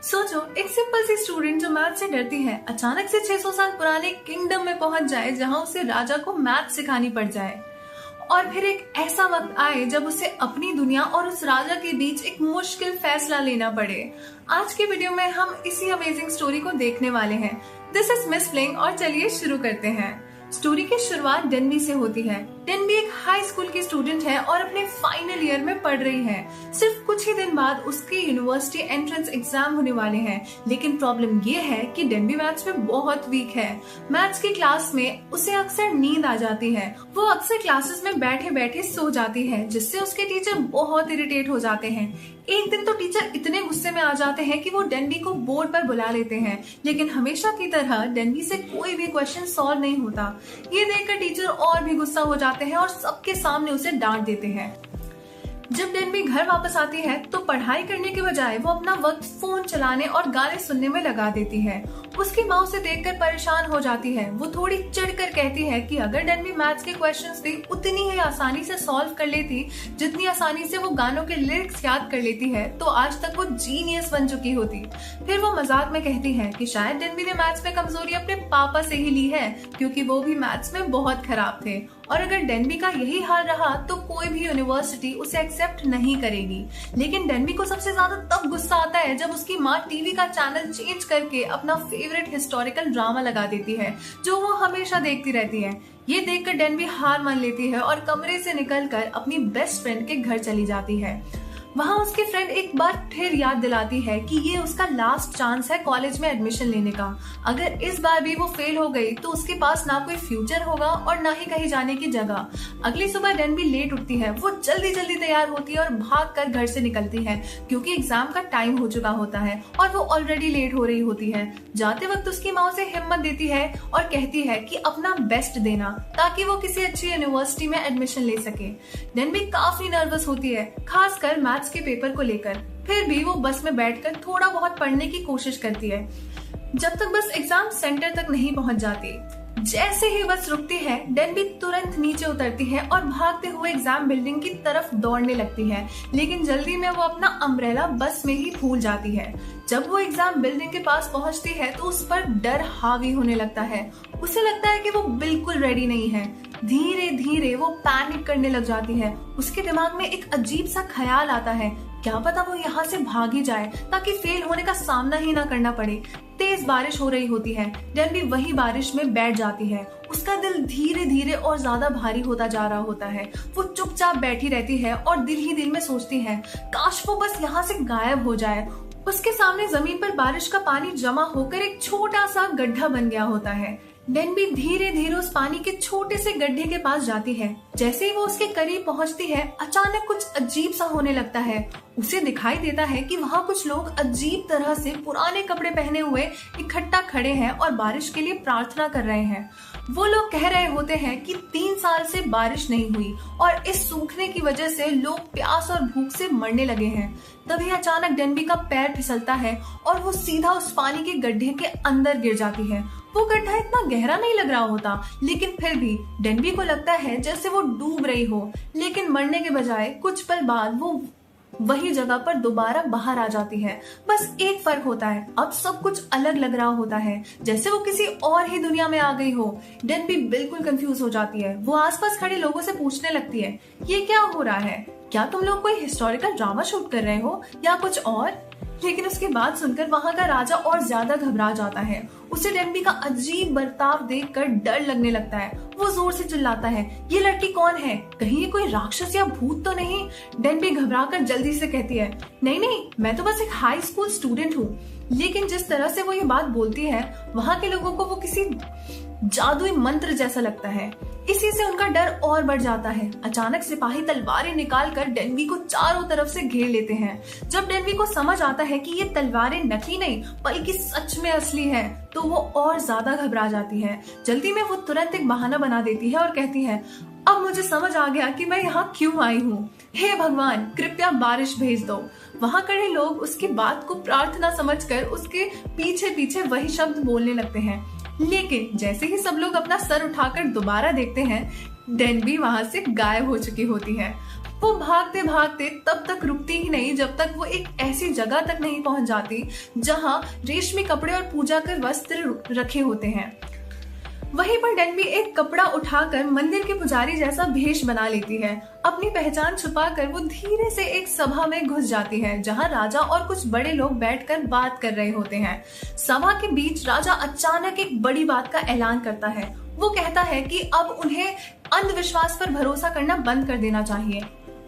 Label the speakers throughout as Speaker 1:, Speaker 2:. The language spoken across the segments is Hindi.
Speaker 1: सोचो, एक सिंपल सी स्टूडेंट जो मैथ से डरती है अचानक से 600 साल पुराने किंगडम में पहुंच जाए जहां उसे राजा को मैथ सिखानी पड़ जाए। और फिर एक ऐसा वक्त आए जब उसे अपनी दुनिया और उस राजा के बीच एक मुश्किल फैसला लेना पड़े। आज के वीडियो में हम इसी अमेजिंग स्टोरी को देखने वाले हैं। दिस इज मिस फ्लिंग और चलिए शुरू करते हैं। स्टोरी की शुरुआत डेनबी से होती है। डेनबी एक हाई स्कूल की स्टूडेंट है और अपने फाइनल ईयर में पढ़ रही है। सिर्फ कुछ ही दिन बाद उसके यूनिवर्सिटी एंट्रेंस एग्जाम होने वाले हैं, लेकिन प्रॉब्लम ये है कि डेनबी मैथ्स में बहुत वीक है। मैथ्स की क्लास में उसे अक्सर नींद आ जाती है। वो अक्सर क्लासेस में बैठे बैठे सो जाती है, जिससे उसके टीचर बहुत इरिटेट हो जाते हैं। एक दिन तो टीचर इतने गुस्से में आ जाते हैं कि वो डेनबी को बोर्ड पर बुला लेते हैं, लेकिन हमेशा की तरह डेनबी से कोई भी क्वेश्चन सॉल्व नहीं होता। ये देखकर टीचर और भी गुस्सा हो जाते हैं और सबके सामने उसे डांट देते हैं। जब डेनबी घर वापस आती है तो पढ़ाई करने के बजाय वो अपना वक्त फोन चलाने और गाने सुनने में लगा देती है। उसकी माँ उसे देखकर परेशान हो जाती है। वो थोड़ी चिढ़कर कहती है कि अगर डेनबी मैथ्स के क्वेश्चंस थी उतनी ही आसानी से सॉल्व कर लेती जितनी आसानी से वो गानों के लिरिक्स याद कर लेती है तो आज तक वो जीनियस बन चुकी होती। फिर वो मजाक में कहती है कि शायद डेनबी ने मैथ्स में कमजोरी अपने पापा से ही ली है, क्योंकि वो भी मैथ्स में बहुत खराब थे और अगर डेनबी का यही हाल रहा तो कोई भी यूनिवर्सिटी उसे एक्सेप्ट नहीं करेगी। लेकिन डेनबी को सबसे ज्यादा तब गुस्सा आता है जब उसकी माँ टीवी का चैनल चेंज करके अपना फेवरेट हिस्टोरिकल ड्रामा लगा देती है, जो वो हमेशा देखती रहती है। ये देखकर डेनबी हार मान लेती है और कमरे से निकलकर अपनी बेस्ट फ्रेंड के घर चली जाती है। वहाँ उसकी फ्रेंड एक बार फिर याद दिलाती है कि ये उसका लास्ट चांस है कॉलेज में एडमिशन लेने का। अगर इस बार भी वो फेल हो गई तो उसके पास ना कोई फ्यूचर होगा और ना ही कहीं जाने की जगह। अगली सुबह डेनबी लेट उठती है। वो जल्दी जल्दी तैयार होती है और भागकर घर से निकलती है, क्योंकि एग्जाम का टाइम हो चुका होता है और वो ऑलरेडी लेट हो रही होती है। जाते वक्त उसकी माँ उसे हिम्मत देती है और कहती है कि अपना बेस्ट देना ताकि वो किसी अच्छी यूनिवर्सिटी में एडमिशन ले सके। डेनबी काफी नर्वस होती है, खासकर मैथ्स के पेपर को लेकर। फिर भी वो बस में बैठकर थोड़ा बहुत पढ़ने की कोशिश करती है, जब तक बस एग्जाम सेंटर तक नहीं पहुंच जाती। जैसे ही बस रुकती है, डेनबी तुरंत नीचे उतरती है और भागते हुए एग्जाम बिल्डिंग की तरफ दौड़ने लगती है, लेकिन जल्दी में वो अपना अम्ब्रेला बस में ही भूल जाती है। जब वो एग्जाम बिल्डिंग के पास पहुंचती है तो उस पर डर हावी होने लगता है। उसे लगता है कि वो बिल्कुल रेडी नहीं है। धीरे धीरे वो पैनिक करने लग जाती है। उसके दिमाग में एक अजीब सा ख्याल आता है, क्या पता वो यहाँ से भाग ही जाए ताकि फेल होने का सामना ही ना करना पड़े। तेज बारिश हो रही होती है। डेनबी वही बारिश में बैठ जाती है। उसका दिल धीरे धीरे और ज्यादा भारी होता जा रहा होता है। वो चुपचाप बैठी रहती है और दिल ही दिल में सोचती है, काश वो बस यहाँ से गायब हो जाए। उसके सामने जमीन पर बारिश का पानी जमा होकर एक छोटा सा गड्ढा बन गया होता है। डेनबी धीरे धीरे उस पानी के छोटे से गड्ढे के पास जाती है। जैसे ही वो उसके करीब पहुंचती है, अचानक कुछ अजीब सा होने लगता है। उसे दिखाई देता है कि वहाँ कुछ लोग अजीब तरह से पुराने कपड़े पहने हुए इकट्ठा खड़े हैं और बारिश के लिए प्रार्थना कर रहे हैं। वो लोग कह रहे होते हैं कि 3 साल से बारिश नहीं हुई और इस सूखने की वजह से लोग प्यास और भूख से मरने लगे हैं। तभी अचानक डेनबी का पैर फिसलता है और वो सीधा उस पानी के गड्ढे के अंदर गिर जाती है। वो गड्ढा इतना गहरा नहीं लग रहा होता, लेकिन फिर भी डेनबी को लगता है जैसे वो डूब रही हो, लेकिन मरने के बजाय कुछ पल बाद वो वही जगह पर दोबारा बाहर आ जाती है। बस एक फर्क होता है, अब सब कुछ अलग लग रहा होता है, जैसे वो किसी और ही दुनिया में आ गई हो। डेनबी बिल्कुल कंफ्यूज हो जाती है। वो आसपास खड़े लोगों से पूछने लगती है, ये क्या हो रहा है? क्या तुम लोग कोई हिस्टोरिकल ड्रामा शूट कर रहे हो या कुछ और? लेकिन उसकी बात सुनकर वहाँ का राजा और ज्यादा घबरा जाता है। उसे डेनबी का अजीब बर्ताव देखकर डर लगने लगता है। वो जोर से चिल्लाता है, ये लड़की कौन है? कहीं ये कोई राक्षस या भूत तो नहीं? डेनबी घबराकर जल्दी से कहती है, नहीं नहीं, मैं तो बस एक हाई स्कूल स्टूडेंट हूँ। लेकिन जिस तरह से वो ये बात बोलती है, वहाँ के लोगों को वो किसी जादुई मंत्र जैसा लगता है। इसी से उनका डर और बढ़ जाता है। अचानक सिपाही तलवारें निकालकर डेनबी को चारों तरफ से घेर लेते हैं। जब डेनबी को समझ आता है कि ये तलवारें नकली नहीं बल्कि सच में असली है, तो वो और ज्यादा घबरा जाती है। जल्दी में वो तुरंत एक बहाना बना देती है और कहती है, अब मुझे समझ आ गया कि मैं यहाँ क्यों आई हूँ। हे भगवान, कृपया बारिश भेज दो। वहाँ खड़े लोग उसकी बात को प्रार्थना समझकर उसके पीछे पीछे वही शब्द बोलने लगते हैं। लेकिन जैसे ही सब लोग अपना सर उठाकर दोबारा देखते हैं, डेनबी वहाँ से गायब हो चुकी होती है। वो भागते भागते तब तक रुकती ही नहीं जब तक वो एक ऐसी जगह तक नहीं पहुंच जाती जहां रेशमी कपड़े और पूजा के वस्त्र रखे होते हैं। वहीं पर डेनबी एक कपड़ा उठाकर मंदिर के पुजारी जैसा भेष बना लेती है। अपनी पहचान छुपाकर वो धीरे से एक सभा में घुस जाती है जहां राजा और कुछ बड़े लोग बैठकर बात कर रहे होते हैं। सभा के बीच राजा अचानक एक बड़ी बात का ऐलान करता है। वो कहता है कि अब उन्हें अंधविश्वास पर भरोसा करना बंद कर देना चाहिए।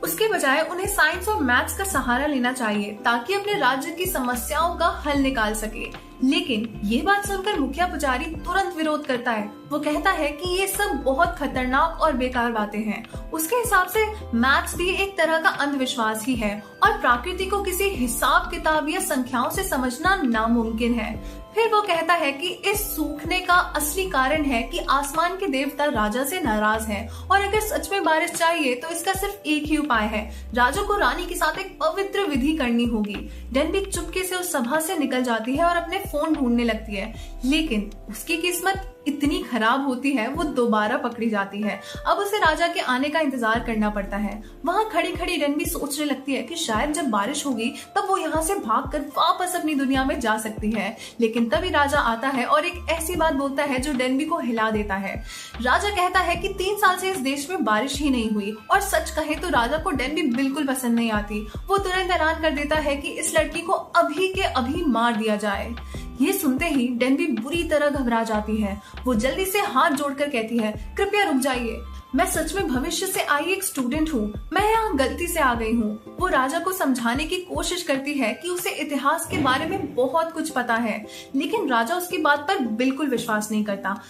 Speaker 1: उसके बजाय उन्हें साइंस और मैथ्स का सहारा लेना चाहिए ताकि अपने राज्य की समस्याओं का हल निकाल सके। लेकिन ये बात सुनकर मुखिया पुजारी तुरंत विरोध करता है। वो कहता है कि ये सब बहुत खतरनाक और बेकार बातें हैं। उसके हिसाब से मैथ्स भी एक तरह का अंधविश्वास ही है और प्रकृति को किसी हिसाब किताब या संख्याओं से समझना नामुमकिन है। फिर वो कहता है कि इस सूखने का असली कारण है कि आसमान के देवता राजा से नाराज हैं और अगर सच में बारिश चाहिए तो इसका सिर्फ एक ही उपाय है, राजा को रानी के साथ एक पवित्र विधि करनी होगी। डेनबी चुपके से उस सभा से निकल जाती है और अपने फोन ढूंढने लगती है, लेकिन उसकी किस्मत इतनी खराब होती है वो दोबारा पकड़ी जाती है। अब उसे राजा के आने का इंतजार करना पड़ता है। वहाँ खड़ी खड़ी डेनबी सोचने लगती है कि शायद जब बारिश होगी तब वो यहाँ से भागकर वापस अपनी दुनिया में जा सकती है। लेकिन तभी राजा आता है और एक ऐसी बात बोलता है जो डेनबी को हिला देता है। राजा कहता है कि 3 साल से इस देश में बारिश ही नहीं हुई और सच कहे तो राजा को डेनबी बिल्कुल पसंद नहीं आती। वो तुरंत ऐलान कर देता है कि इस लड़की को अभी के अभी मार दिया जाए। ये सुनते ही डेनबी बुरी तरह घबरा जाती है। वो जल्दी से हाथ जोड़कर कहती है, कृपया रुक जाइए, मैं सच में भविष्य से आई एक स्टूडेंट हूँ, मैं यहाँ गलती से आ गई हूँ। वो राजा को समझाने की कोशिश करती है कि उसे इतिहास के बारे में बहुत कुछ पता है, लेकिन राजा उसकी बात पर बिल्कुल विश्वास नहीं करता।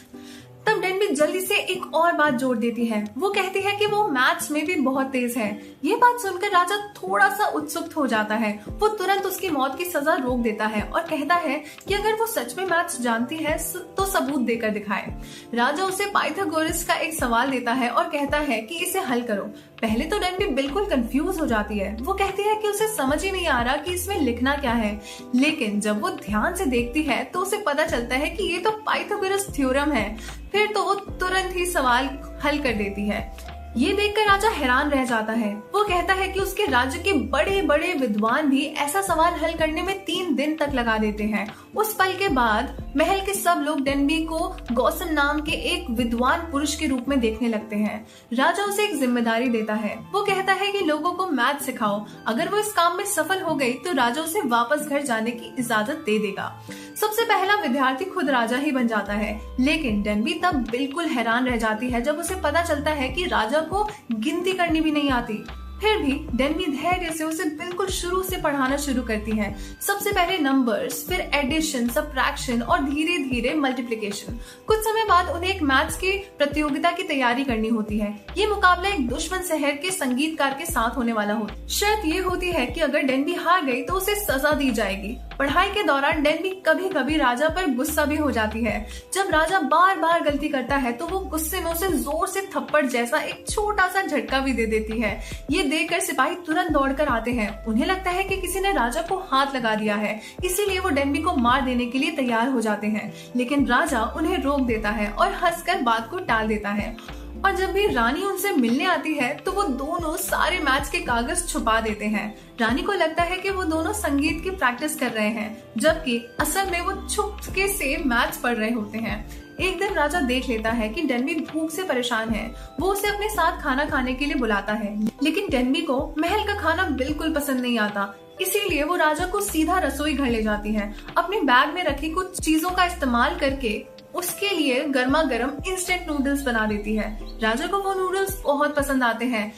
Speaker 1: तब डेनबी जल्दी से एक और बात जोड़ देती है। वो कहती है कि वो मैथ्स में भी बहुत तेज है। ये बात सुनकर राजा थोड़ा सा उत्सुक हो जाता है। वो तुरंत उसकी मौत की सजा रोक देता है और कहता है कि अगर वो सच में मैथ्स जानती है तो सबूत देकर दिखाए। राजा उसे पाइथागोरस का एक सवाल देता है और कहता है कि इसे हल करो। पहले तो डेनबी बिल्कुल कंफ्यूज हो जाती है। वो कहती है कि उसे समझ ही नहीं आ रहा कि इसमें लिखना क्या है, लेकिन जब वो ध्यान से देखती है तो उसे पता चलता है कि ये तो पाइथागोरस थ्योरम है। फिर तो वो तुरंत ही सवाल हल कर देती है। ये देखकर राजा हैरान रह जाता है। वो कहता है कि उसके राज्य के बड़े बड़े विद्वान भी ऐसा सवाल हल करने में 3 दिन तक लगा देते हैं। उस पल के बाद महल के सब लोग डेनबी को गौसन नाम के एक विद्वान पुरुष के रूप में देखने लगते हैं। राजा उसे एक जिम्मेदारी देता है। वो कहता है कि लोगों को मैथ सिखाओ। अगर वो इस काम में सफल हो गई तो राजा उसे वापस घर जाने की इजाजत दे देगा। सबसे पहला विद्यार्थी खुद राजा ही बन जाता है, लेकिन डेनबी तब बिल्कुल हैरान रह जाती है जब उसे पता चलता है कि राजा को गिनती करनी भी नहीं आती। फिर भी डेनबी धैर्य से उसे बिल्कुल शुरू से पढ़ाना शुरू करती है। सबसे पहले नंबर्स, फिर एडिशन, सब्ट्रैक्शन और धीरे धीरे मल्टीप्लिकेशन। कुछ समय बाद उन्हें एक मैथ्स की प्रतियोगिता की तैयारी करनी होती है। ये मुकाबला एक दुश्मन शहर के संगीतकार के साथ होने वाला होता है। शर्त ये होती है कि अगर डेनबी हार गई तो उसे सजा दी जाएगी। पढ़ाई के दौरान डेनबी कभी कभी राजा पर गुस्सा भी हो जाती है। जब राजा बार बार गलती करता है तो वो गुस्से में उसे जोर से थप्पड़ जैसा एक छोटा सा झटका भी दे देती है। ये देखकर सिपाही तुरंत दौड़कर आते हैं। उन्हें लगता है कि किसी ने राजा को हाथ लगा दिया है, इसीलिए वो डेनबी को मार देने के लिए तैयार हो जाते हैं। लेकिन राजा उन्हें रोक देता है और हंसकर बात को टाल देता है। और जब भी रानी उनसे मिलने आती है तो वो दोनों सारे मैथ्स के कागज छुपा देते हैं। रानी को लगता है कि वो दोनों संगीत की प्रैक्टिस कर रहे हैं, जबकि असल में वो चुपके से मैथ्स पढ़ रहे होते हैं। एक दिन राजा देख लेता है कि डेनबी भूख से परेशान है। वो उसे अपने साथ खाना खाने के लिए बुलाता है, लेकिन डेनबी को महल का खाना बिल्कुल पसंद नहीं आता। इसीलिए वो राजा को सीधा रसोई घर ले जाती है। अपने बैग में रखी कुछ चीजों का इस्तेमाल करके उसके लिए गर्मा गर्म इंस्टेंट नूडल्स बना देती है। राजा को वो नूडल्स बहुत पसंद आते हैं,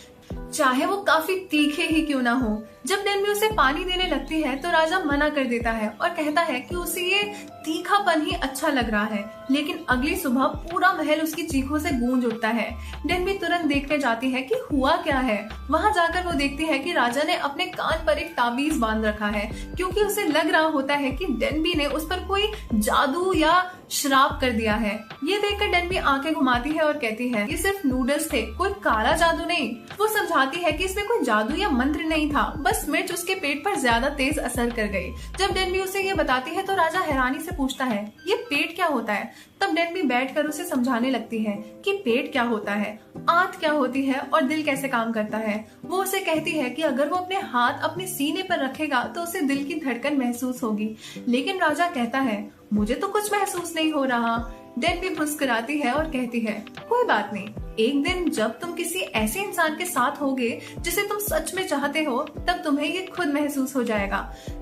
Speaker 1: चाहे वो काफी तीखे ही क्यों ना हो। जब डेनबी उसे पानी देने लगती है तो राजा मना कर देता है और कहता है कि उसे ये तीखापन ही अच्छा लग रहा है। लेकिन अगली सुबह पूरा महल उसकी चीखों से गूंज उठता है। डेनबी तुरंत देखने जाती है कि हुआ क्या है। वहां जाकर वो देखती है कि राजा ने अपने कान पर एक ताबीज बांध रखा है, क्योंकि उसे लग रहा होता है कि डेनबी ने उस पर कोई जादू या श्राप कर दिया है। ये देखकर डेनबी आंखें घुमाती है और कहती है ये सिर्फ नूडल्स थे, कोई काला जादू नहीं। वो समझा समझाती है कि इसमें कोई जादू या मंत्र नहीं था, बस मिर्च उसके पेट पर ज्यादा तेज असर कर गई। जब डेनबी उसे ये बताती है तो राजा हैरानी से पूछता है, ये पेट क्या होता है? तब डेनबी बैठकर उसे समझाने लगती है कि पेट क्या होता है, आंत क्या होती है और दिल कैसे काम करता है। वो उसे कहती है कि अगर वो अपने हाथ अपने सीने पर रखेगा तो उसे दिल की धड़कन महसूस होगी। लेकिन राजा कहता है, मुझे तो कुछ महसूस नहीं हो रहा। डेनबी मुस्कुराती है और कहती है, कोई बात नहीं, एक दिन जब तुम किसी ऐसे इंसान के साथ होगे जिसे तुम सच में चाहते हो, तब तुम्हें ये खुद महसूस हो जाएगा।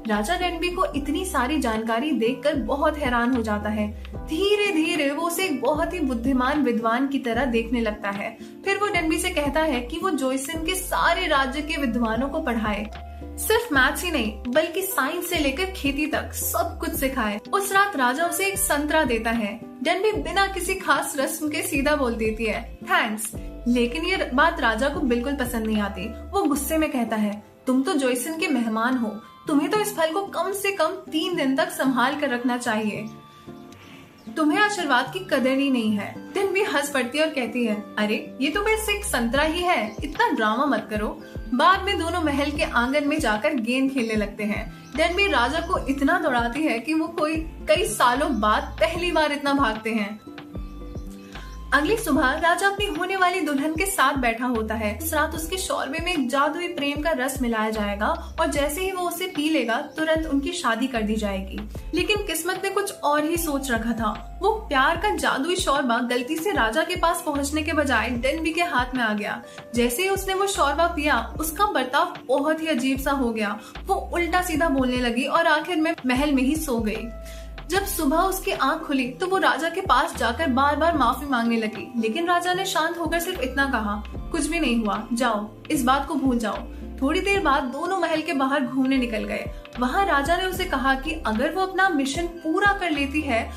Speaker 1: राजा डेनबी को इतनी सारी जानकारी देखकर बहुत हैरान हो जाता है। धीरे धीरे वो उसे एक बहुत ही बुद्धिमान विद्वान की तरह देखने लगता है। फिर वो डेनबी से कहता है कि वो जोइसन के सारे राज्य के विद्वानों को पढ़ाए, सिर्फ मैथ्स ही नहीं बल्कि साइंस से लेकर खेती तक सब कुछ सिखाए। उस रात राजा उसे एक संतरा देता है। डेनबी बिना किसी खास रस्म के सीधा बोल देती है, थैंक्स। लेकिन ये बात राजा को बिल्कुल पसंद नहीं आती। वो गुस्से में कहता है, तुम तो जोइसन के मेहमान हो, तुम्हें तो इस फल को कम से कम 3 दिन तक संभाल कर रखना चाहिए। तुम्हें आशीर्वाद की कदर ही नहीं है। डेनबी हंस पड़ती है और कहती है, अरे ये तो बस एक संतरा ही है, इतना ड्रामा मत करो। बाद में दोनों महल के आंगन में जाकर गेंद खेलने लगते हैं। डेनबी राजा को इतना दौड़ाती है कि वो कई सालों बाद पहली बार इतना भागते हैं। अगली सुबह राजा अपनी होने वाली दुल्हन के साथ बैठा होता है। इस रात उसके शोरबे में एक जादुई प्रेम का रस मिलाया जाएगा और जैसे ही वो उसे पी लेगा तुरंत उनकी शादी कर दी जाएगी। लेकिन किस्मत ने कुछ और ही सोच रखा था। वो प्यार का जादुई शोरबा गलती से राजा के पास पहुंचने के बजाय डेनबी के हाथ में आ गया। जैसे ही उसने वो शोरबा पिया, उसका बर्ताव बहुत ही अजीब सा हो गया। वो उल्टा सीधा बोलने लगी और आखिर में महल में ही सो गई। जब सुबह उसकी आंख खुली तो वो राजा के पास जाकर बार बार माफी मांगने लगी। लेकिन राजा ने शांत होकर सिर्फ इतना कहा, कुछ भी नहीं हुआ, जाओ, इस बात को भूल जाओ। थोड़ी देर बाद दोनों महल के बाहर घूमने निकल गए। वहाँ राजा ने उसे कहा कि अगर वो अपना मिशन पूरा कर लेती है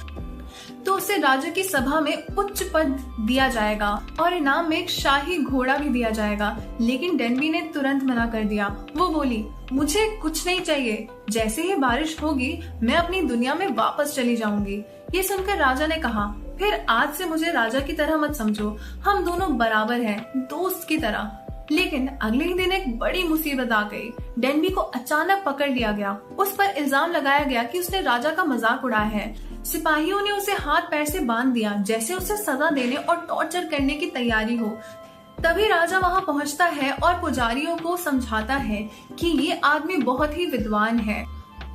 Speaker 1: तो उसे राजा की सभा में उच्च पद दिया जाएगा और इनाम में एक शाही घोड़ा भी दिया जाएगा। लेकिन डेनबी ने तुरंत मना कर दिया। वो बोली, मुझे कुछ नहीं चाहिए, जैसे ही बारिश होगी मैं अपनी दुनिया में वापस चली जाऊंगी। ये सुनकर राजा ने कहा, फिर आज से मुझे राजा की तरह मत समझो, हम दोनों बराबर हैं, दोस्त की तरह। लेकिन अगले ही दिन एक बड़ी मुसीबत आ गई। डेनबी को अचानक पकड़ लिया गया। उस पर इल्जाम लगाया गया कि उसने राजा का मजाक उड़ाया है। सिपाहियों ने उसे हाथ पैर से बांध दिया, जैसे उसे सजा देने और टॉर्चर करने की तैयारी हो। तभी राजा वहां पहुंचता है और पुजारियों को समझाता है कि ये आदमी बहुत ही विद्वान है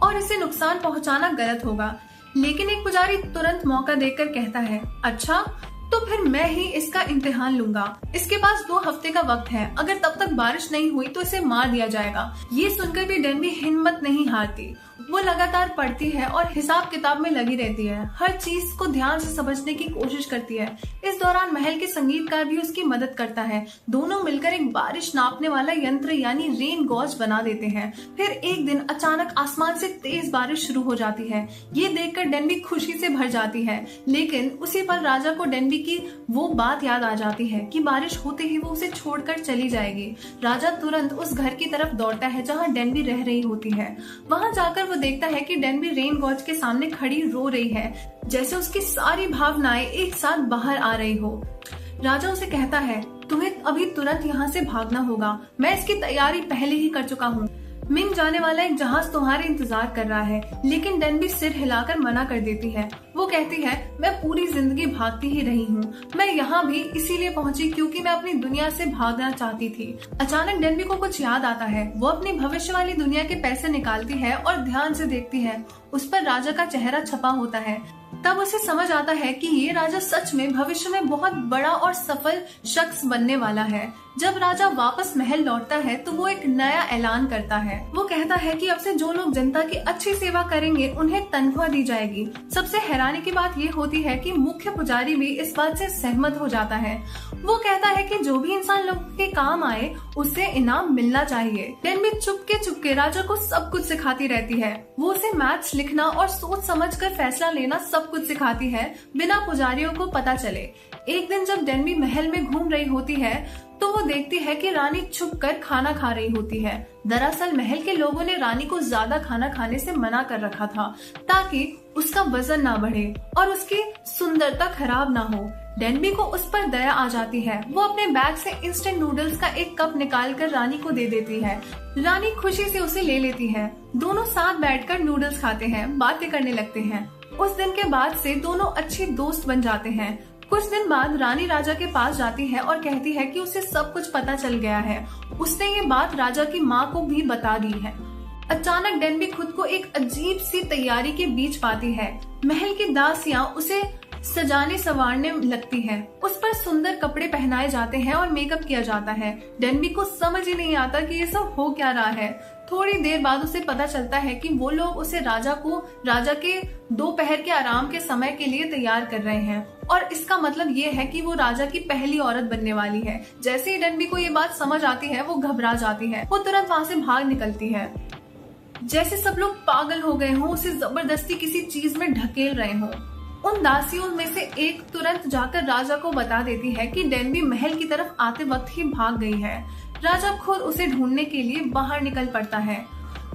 Speaker 1: और इसे नुकसान पहुंचाना गलत होगा। लेकिन एक पुजारी तुरंत मौका देकर कहता है, अच्छा तो फिर मैं ही इसका इम्तिहान लूंगा। इसके पास 2 हफ्ते का वक्त है, अगर तब तक बारिश नहीं हुई तो इसे मार दिया जाएगा। ये सुनकर भी डेनबी हिम्मत नहीं हारती। वो लगातार पढ़ती है और हिसाब किताब में लगी रहती है। हर चीज को ध्यान से समझने की कोशिश करती है। इस दौरान महल के संगीतकार भी उसकी मदद करता है। दोनों मिलकर एक बारिश नापने वाला यंत्र यानी रेन गॉज बना देते हैं। फिर एक दिन अचानक आसमान से तेज बारिश शुरू हो जाती है। ये देखकर डेनबी खुशी से भर जाती है। लेकिन उसी पर राजा को डेनबी की वो बात याद आ जाती है कि बारिश होते ही वो उसे छोड़कर चली जाएगी। राजा तुरंत उस घर की तरफ दौड़ता है जहाँ डेनबी रह रही होती है। वहाँ जाकर वो देखता है कि डेनबी रेन गॉज के सामने खड़ी रो रही है, जैसे उसकी सारी भावनाएं एक साथ बाहर आ रही हो। राजा उसे कहता है, तुम्हें अभी तुरंत यहाँ से भागना होगा, मैं इसकी तैयारी पहले ही कर चुका हूँ। मिंग जाने वाला एक जहाज तुम्हारे इंतजार कर रहा है। लेकिन डेनबी सिर हिलाकर मना कर देती है। वो कहती है, मैं पूरी जिंदगी भागती ही रही हूँ, मैं यहाँ भी इसीलिए पहुँची क्योंकि मैं अपनी दुनिया से भागना चाहती थी। अचानक डेनबी को कुछ याद आता है। वो अपनी भविष्य वाली दुनिया के पैसे निकालती है और ध्यान से देखती है। उस पर राजा का चेहरा छपा होता है। तब उसे समझ आता है कि ये राजा सच में भविष्य में बहुत बड़ा और सफल शख्स बनने वाला है। जब राजा वापस महल लौटता है तो वो एक नया ऐलान करता है। वो कहता है कि अब से जो लोग जनता की अच्छी सेवा करेंगे उन्हें तनख्वाह दी जाएगी। सबसे हैरानी की बात ये होती है कि मुख्य पुजारी भी इस बात से सहमत हो जाता है। वो कहता है कि जो भी इंसान लोगों के काम आए उसे इनाम मिलना चाहिए। डेनबी चुपके राजा को सब कुछ सिखाती रहती है। वो उसे मैथ्स लिखना और सोच समझकर फैसला लेना सब सब कुछ सिखाती है बिना पुजारियों को पता चले। एक दिन जब डेनबी महल में घूम रही होती है तो वो देखती है कि रानी छुप कर खाना खा रही होती है। दरअसल महल के लोगों ने रानी को ज्यादा खाना खाने से मना कर रखा था ताकि उसका वजन ना बढ़े और उसकी सुंदरता खराब ना हो। डेनबी को उस पर दया आ जाती है। वो अपने बैग से इंस्टेंट नूडल्स का एक कप निकालकर रानी को दे देती है। रानी खुशी से उसे ले लेती है। दोनों साथ बैठकर नूडल्स खाते हैं, बातें करने लगते हैं। उस दिन के बाद से दोनों अच्छे दोस्त बन जाते हैं। कुछ दिन बाद रानी राजा के पास जाती है और कहती है कि उसे सब कुछ पता चल गया है। उसने ये बात राजा की माँ को भी बता दी है। अचानक डेनबी खुद को एक अजीब सी तैयारी के बीच पाती है। महल की दासियां उसे सजाने संवारने लगती हैं। उस पर सुंदर कपड़े पहनाए जाते हैं और मेकअप किया जाता है। डेनबी को समझ ही नहीं आता कि ये सब हो क्या रहा है। थोड़ी देर बाद उसे पता चलता है कि वो लोग उसे राजा के दोपहर के आराम के समय के लिए तैयार कर रहे हैं और इसका मतलब ये है कि वो राजा की पहली औरत बनने वाली है। जैसे ही डेनबी को ये बात समझ आती है वो घबरा जाती है। वो तुरंत वहाँ से भाग निकलती है। जैसे सब लोग पागल हो गए हों, उसे जबरदस्ती किसी चीज में ढकेल रहे हों। उन दासियों में से एक तुरंत जाकर राजा को बता देती है कि डेनबी महल की तरफ आते वक्त ही भाग गई है। राजा खुद उसे ढूंढने के लिए बाहर निकल पड़ता है।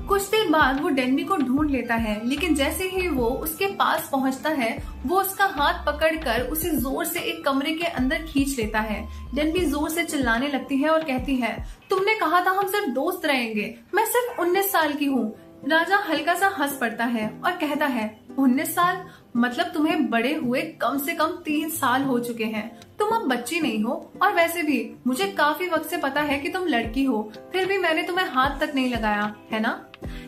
Speaker 1: कुछ देर बाद वो डेनबी को ढूंढ लेता है, लेकिन जैसे ही वो उसके पास पहुंचता है वो उसका हाथ पकड़कर उसे जोर से एक कमरे के अंदर खींच लेता है। डेनबी जोर से चिल्लाने लगती है और कहती है, तुमने कहा था हम सिर्फ दोस्त रहेंगे, मैं सिर्फ 19 साल की हूँ। राजा हल्का सा हंस पड़ता है और कहता है, 19 साल? मतलब तुम्हें बड़े हुए कम से कम 3 साल हो चुके हैं। तुम अब बच्ची नहीं हो और वैसे भी मुझे काफी वक्त से पता है कि तुम लड़की हो, फिर भी मैंने तुम्हें हाथ तक नहीं लगाया है ना।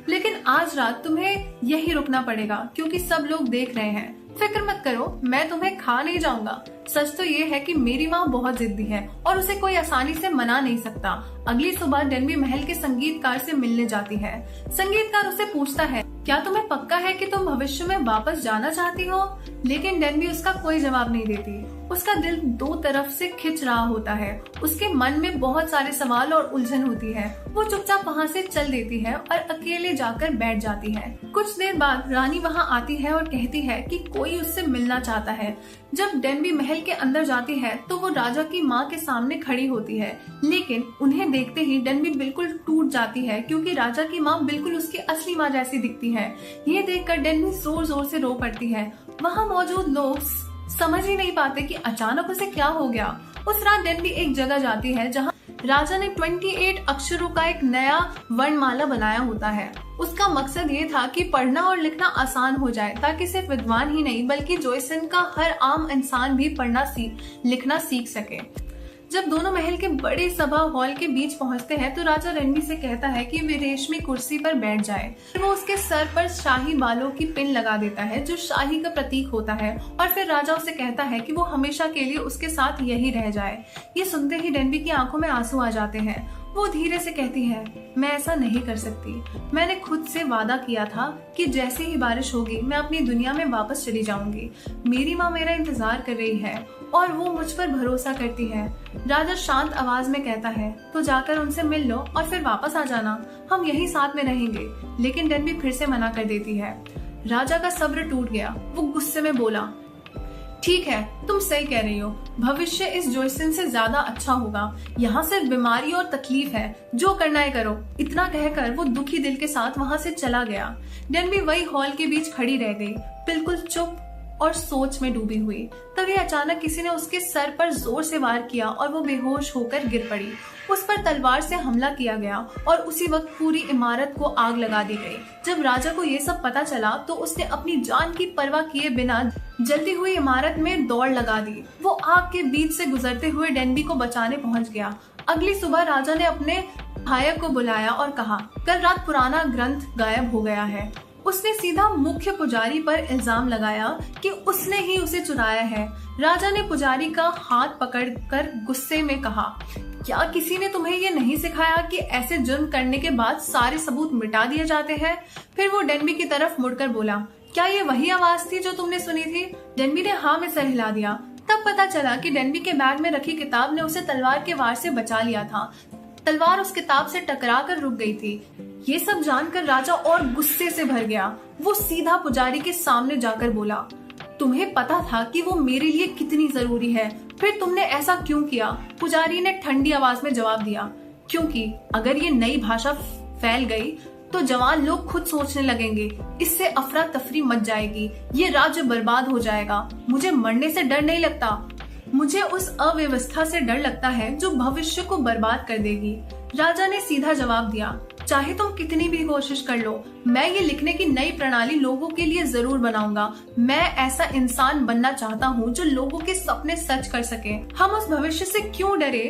Speaker 1: लेकिन आज रात तुम्हें यही रुकना पड़ेगा क्योंकि सब लोग देख रहे हैं। फिक्र मत करो, मैं तुम्हें खा नहीं जाऊंगा। सच तो ये है कि मेरी माँ बहुत जिद्दी है और उसे कोई आसानी से मना नहीं सकता। अगली सुबह डेनबी महल के संगीतकार से मिलने जाती है। संगीतकार उसे पूछता है, क्या तुम्हें पक्का है कि तुम भविष्य में वापस जाना चाहती हो? लेकिन डेनबी उसका कोई जवाब नहीं देती। उसका दिल दो तरफ से खिंच रहा होता है। उसके मन में बहुत सारे सवाल और उलझन होती है। वो चुपचाप वहाँ से चल देती है और अकेले जाकर बैठ जाती है। कुछ देर बाद रानी वहाँ आती है और कहती है कि कोई उससे मिलना चाहता है। जब डेनबी महल के अंदर जाती है तो वो राजा की माँ के सामने खड़ी होती है, लेकिन उन्हें देखते ही डेनबी बिल्कुल टूट जाती है क्योंकि राजा की माँ बिल्कुल उसकी असली माँ जैसी दिखती है। ये देखकर डेनबी जोर जोर से रो पड़ती है। वहाँ मौजूद लोग समझ ही नहीं पाते कि अचानक उसे क्या हो गया। उस रात डेनबी एक जगह जाती है जहाँ राजा ने 28 अक्षरों का एक नया वर्णमाला बनाया होता है। उसका मकसद ये था कि पढ़ना और लिखना आसान हो जाए ताकि सिर्फ विद्वान ही नहीं बल्कि जोइसन का हर आम इंसान भी लिखना सीख सके। जब दोनों महल के बड़े सभा हॉल के बीच पहुंचते हैं तो राजा डेनबी से कहता है कि वे रेशमी कुर्सी पर बैठ जाए। वो उसके सर पर शाही बालों की पिन लगा देता है जो शाही का प्रतीक होता है और फिर राजा उसे कहता है कि वो हमेशा के लिए उसके साथ यही रह जाए। ये सुनते ही डेनबी की आंखों में आंसू आ जाते हैं। वो धीरे से कहती है, मैं ऐसा नहीं कर सकती। मैंने खुद से वादा किया था कि जैसे ही बारिश होगी मैं अपनी दुनिया में वापस चली जाऊंगी। मेरी माँ मेरा इंतजार कर रही है और वो मुझ पर भरोसा करती है। राजा शांत आवाज में कहता है, तो जाकर उनसे मिल लो और फिर वापस आ जाना, हम यही साथ में रहेंगे। लेकिन डेनबी फिर से मना कर देती है। राजा का सब्र टूट गया। वो गुस्से में बोला, ठीक है, तुम सही कह रही हो, भविष्य इस जोइसन से ज्यादा अच्छा होगा। यहाँ सिर्फ बीमारी और तकलीफ है, जो करना है करो। इतना कहकर वो दुखी दिल के साथ वहाँ से चला गया। डेनबी वही हॉल के बीच खड़ी रह गई, बिल्कुल चुप और सोच में डूबी हुई। तभी अचानक किसी ने उसके सर पर जोर से वार किया और वो बेहोश होकर गिर पड़ी। उस पर तलवार से हमला किया गया और उसी वक्त पूरी इमारत को आग लगा दी गई। जब राजा को ये सब पता चला तो उसने अपनी जान की परवाह किए बिना जलती हुई इमारत में दौड़ लगा दी। वो आग के बीच से गुजरते हुए डेनबी को बचाने पहुंच गया। अगली सुबह राजा ने अपने सहायक को बुलाया और कहा, कल रात पुराना ग्रंथ गायब हो गया है। उसने सीधा मुख्य पुजारी पर इल्जाम लगाया कि उसने ही उसे चुराया है। राजा ने पुजारी का हाथ पकड़कर गुस्से में कहा, क्या किसी ने तुम्हें ये नहीं सिखाया कि ऐसे जुर्म करने के बाद सारे सबूत मिटा दिए जाते हैं? फिर वो डेनबी की तरफ मुड़कर बोला, क्या ये वही आवाज थी जो तुमने सुनी थी? डेनबी ने हाँ में सर हिला दिया। तब पता चला कि डेनबी के बैग में रखी किताब ने उसे तलवार के वार से बचा लिया था। तलवार उस किताब से टकराकर रुक गई थी। ये सब जानकर राजा और गुस्से से भर गया। वो सीधा पुजारी के सामने जाकर बोला, तुम्हें पता था कि वो मेरे लिए कितनी जरूरी है, फिर तुमने ऐसा क्यों किया? पुजारी ने ठंडी आवाज में जवाब दिया, क्योंकि अगर ये नई भाषा फैल गई तो जवान लोग खुद सोचने लगेंगे, इससे अफरा तफरी मच जाएगी, ये राज्य बर्बाद हो जाएगा। मुझे मरने से डर नहीं लगता, मुझे उस अव्यवस्था से डर लगता है जो भविष्य को बर्बाद कर देगी। राजा ने सीधा जवाब दिया, चाहे तुम कितनी भी कोशिश कर लो, मैं ये लिखने की नई प्रणाली लोगों के लिए जरूर बनाऊंगा। मैं ऐसा इंसान बनना चाहता हूँ जो लोगों के सपने सच कर सके। हम उस भविष्य से क्यों डरे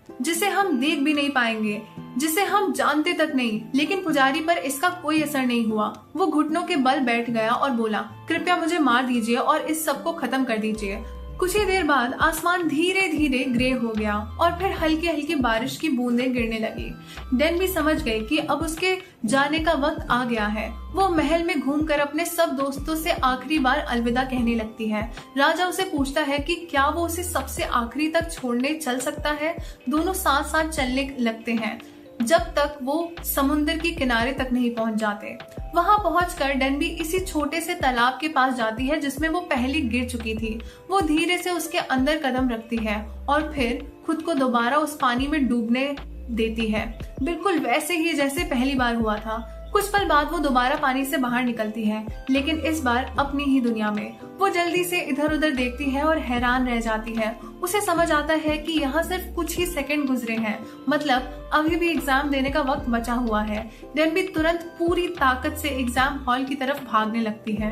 Speaker 1: जिसे हम देख भी नहीं पाएंगे, जिसे हम जानते तक नहीं। लेकिन पुजारी पर इसका कोई असर नहीं हुआ। वो घुटनों के बल बैठ गया और बोला, कृपया मुझे मार दीजिए और इस सब को खत्म कर दीजिए। कुछ ही देर बाद आसमान धीरे धीरे ग्रे हो गया और फिर हल्की हल्की बारिश की बूंदें गिरने लगी। डेनबी समझ गई कि अब उसके जाने का वक्त आ गया है। वो महल में घूमकर अपने सब दोस्तों से आखिरी बार अलविदा कहने लगती है। राजा उसे पूछता है कि क्या वो उसे सबसे आखिरी तक छोड़ने चल सकता है। दोनों साथ साथ चलने लगते हैं जब तक वो समुद्र के किनारे तक नहीं पहुंच जाते। वहां पहुंचकर डेनबी इसी छोटे से तालाब के पास जाती है जिसमें वो पहले गिर चुकी थी। वो धीरे से उसके अंदर कदम रखती है और फिर खुद को दोबारा उस पानी में डूबने देती है, बिल्कुल वैसे ही जैसे पहली बार हुआ था। कुछ पल बाद वो दोबारा पानी से बाहर निकलती है, लेकिन इस बार अपनी ही दुनिया में। वो जल्दी से इधर उधर देखती है और हैरान रह जाती है। उसे समझ आता है कि यहाँ सिर्फ कुछ ही सेकंड गुजरे हैं, मतलब अभी भी एग्जाम देने का वक्त बचा हुआ है। डेनबी तुरंत पूरी ताकत से एग्जाम हॉल की तरफ भागने लगती है।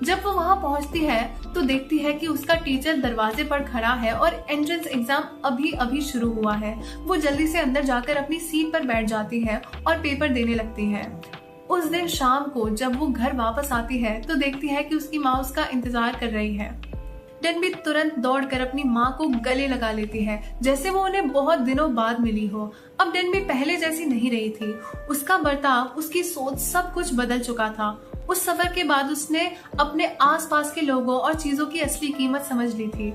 Speaker 1: जब वो वहाँ पहुँचती है तो देखती है कि उसका टीचर दरवाजे पर खड़ा है और एंट्रेंस एग्जाम अभी अभी शुरू हुआ है। वो जल्दी से अंदर जाकर अपनी सीट पर बैठ जाती है और पेपर देने लगती है। उस दिन शाम को जब वो घर वापस आती है तो देखती है कि उसकी माँ उसका इंतजार कर रही है। डेनबी तुरंत दौड़कर अपनी माँ को गले लगा लेती है, जैसे वो उन्हें बहुत दिनों बाद मिली हो। अब डेनबी पहले जैसी नहीं रही थी। उसका बर्ताव, उसकी सोच, सब कुछ बदल चुका था। उस सफर के बाद उसने अपने आसपास के लोगों और चीजों की असली कीमत समझ ली थी।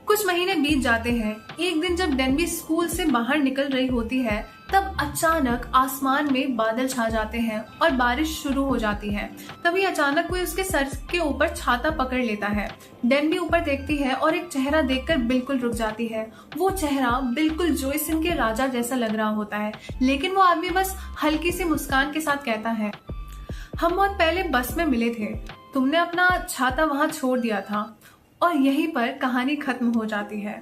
Speaker 1: कुछ महीने बीत जाते हैं। एक दिन जब डेनबी स्कूल से बाहर निकल रही होती है तब अचानक आसमान में बादल छा जाते हैं और बारिश शुरू हो जाती है। तभी अचानक कोई उसके सर के ऊपर छाता पकड़ लेता है। डेनबी ऊपर देखती है और एक चेहरा देखकर बिल्कुल रुक जाती है। वो चेहरा बिल्कुल जोइसन के राजा जैसा लग रहा होता है, लेकिन वो आदमी बस हल्की सी मुस्कान के साथ कहता है, हम बहुत पहले बस में मिले थे, तुमने अपना छाता वहां छोड़ दिया था। और यहीं पर कहानी खत्म हो जाती है।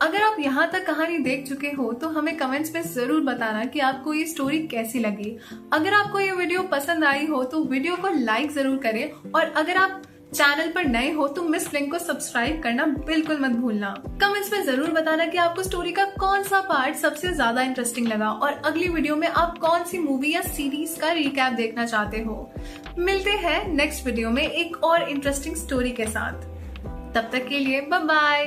Speaker 1: अगर आप यहाँ तक कहानी देख चुके हो तो हमें कमेंट्स में जरूर बताना कि आपको ये स्टोरी कैसी लगी। अगर आपको ये वीडियो पसंद आई हो तो वीडियो को लाइक जरूर करें और अगर आप चैनल पर नए हो तो मिस लिंक को सब्सक्राइब करना बिल्कुल मत भूलना। कमेंट्स में जरूर बताना कि आपको स्टोरी का कौन सा पार्ट सबसे ज्यादा इंटरेस्टिंग लगा और अगली वीडियो में आप कौन सी मूवी या सीरीज का रिकैप देखना चाहते हो। मिलते हैं नेक्स्ट वीडियो में एक और इंटरेस्टिंग स्टोरी के साथ। तब तक के लिए बाय बाय।